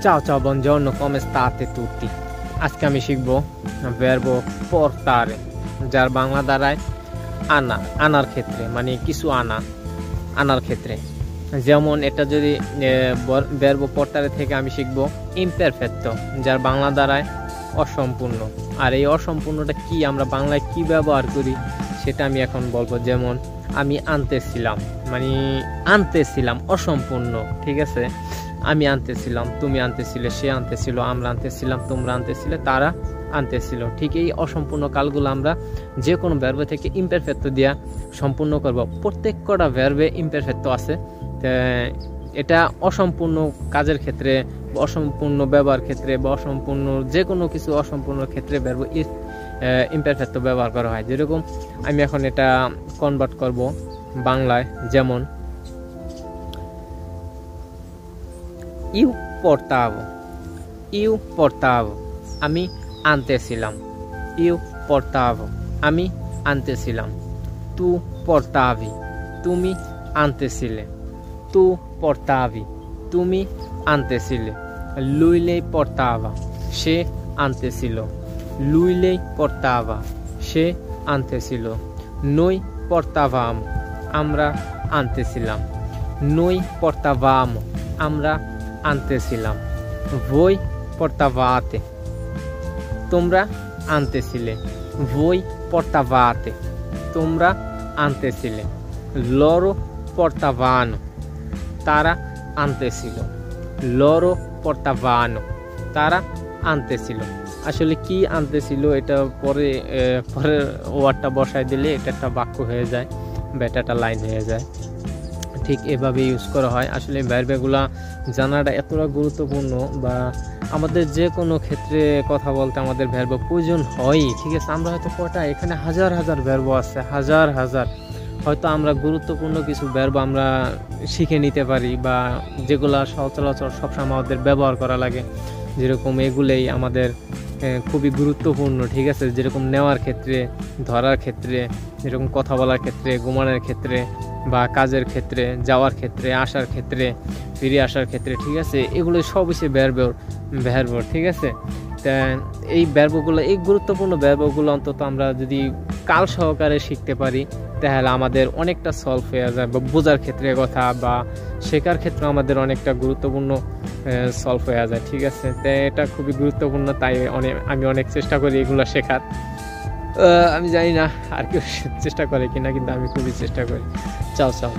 Ciao ciao, buongiorno, come state tutti? আজকে আমি শিখব verbo portare, যার বাংলা দাঁড়ায় আনা, আনার ক্ষেত্রে, মানে কিছু আনা, আনার ক্ষেত্রে। যেমন এটা যদি verbo portare থেকে আমি শিখব imperfetto, যার বাংলা দাঁড়ায় অসম্পূর্ণ। আর এই অসম্পূর্ণটা কি, আমরা বাংলায় কি ব্যবহার করি সেটা আমি এখন বলবো। যেমন আমি আনতেছিলাম, মানে আনতেছিলাম অসম্পূর্ণ, ঠিক আছে। আমি আনতেছিলাম, তুমি আনতেছিলে, সে আনতেছিল, আমরা আনতেছিলাম, তোমরা আনতেছিলে, তারা আনতেছিল। ঠিক এই অসম্পূর্ণ কালগুলো আমরা যে কোনো ভার্ব থেকে ইমপারফেক্ট দিয়া সম্পূর্ণ করব। প্রত্যেক কটা ভার্বে ইমপারফেক্ট আছে। এটা অসম্পূর্ণ কাজের ক্ষেত্রে, অসম্পূর্ণ ব্যবহার ক্ষেত্রে বা অসম্পূর্ণ যে কোনো কিছু অসম্পূর্ণ ক্ষেত্রে ভার্ব ইমপারফেক্ট ব্যবহার করা হয়। যেরকম আমি এখন এটা কনভার্ট করব বাংলায়। যেমন ইউ portavo, আমি আনতেছিলাম। ইউ portavo, আমি আনতেছিলাম। তু portavi, তুমি আনতেছিলে। তু portavi, তুমি আনতেছিলে। lui lei portava, সে আনতেছিল। lui lei portava, সে আনতেছিল। noi portavamo, আমরা আনতেছিলাম। noi portavamo, আমরা আনতেছিলাম। voi portavate, তোমরা আনতেছিলে। voi portavate, তোমরা আনতেছিলে। loro portavano, তারা আনতেছিল। loro portavano, তারা আনতেছিল। আসলে কি আনতেছিল এটা পরের ওয়ার্ডটা বসায় দিলে এটা একটা বাক্য হয়ে যায় বা এটা একটা লাইন হয়ে যায়। ঠিক এভাবে ইউজ করা হয়। আসলে ভার্বগুলা জানাটা এতটা গুরুত্বপূর্ণ, বা আমাদের যে কোনো ক্ষেত্রে কথা বলতে আমাদের ভার্ব প্রয়োজন হয়, ঠিক আছে। আমরা হয়তো কটা এখানে হাজার হাজার ভার্ব আছে, হাজার হাজার, হয়তো আমরা গুরুত্বপূর্ণ কিছু ভার্ব আমরা শিখে নিতে পারি, বা যেগুলা সচরাচর সবসময় আমাদের ব্যবহার করা লাগে। যেরকম এগুলোই আমাদের খুবই গুরুত্বপূর্ণ, ঠিক আছে। যেরকম নেওয়ার ক্ষেত্রে, ধরার ক্ষেত্রে, যেরকম কথা বলার ক্ষেত্রে, ঘুমানোর ক্ষেত্রে, বা কাজের ক্ষেত্রে, যাওয়ার ক্ষেত্রে, আসার ক্ষেত্রে, ফিরে আসার ক্ষেত্রে, ঠিক আছে। এগুলো সবই সে ভার্ব, ঠিক আছে। তা এই ভার্বগুলো, এই গুরুত্বপূর্ণ ভার্বগুলো অন্তত আমরা যদি কাল সহকারে শিখতে পারি তাহলে আমাদের অনেকটা সলভ হয়ে যায়, বা বোঝার ক্ষেত্রে কথা বা শেখার ক্ষেত্রে আমাদের অনেকটা গুরুত্বপূর্ণ সলভ হয়ে যায়, ঠিক আছে। তাই এটা খুবই গুরুত্বপূর্ণ, তাই আমি অনেক চেষ্টা করি এগুলো শেখার। আমি জানি না আর কেউ চেষ্টা করে কিনা, কিন্তু আমি খুবই চেষ্টা করি। চাও চাও।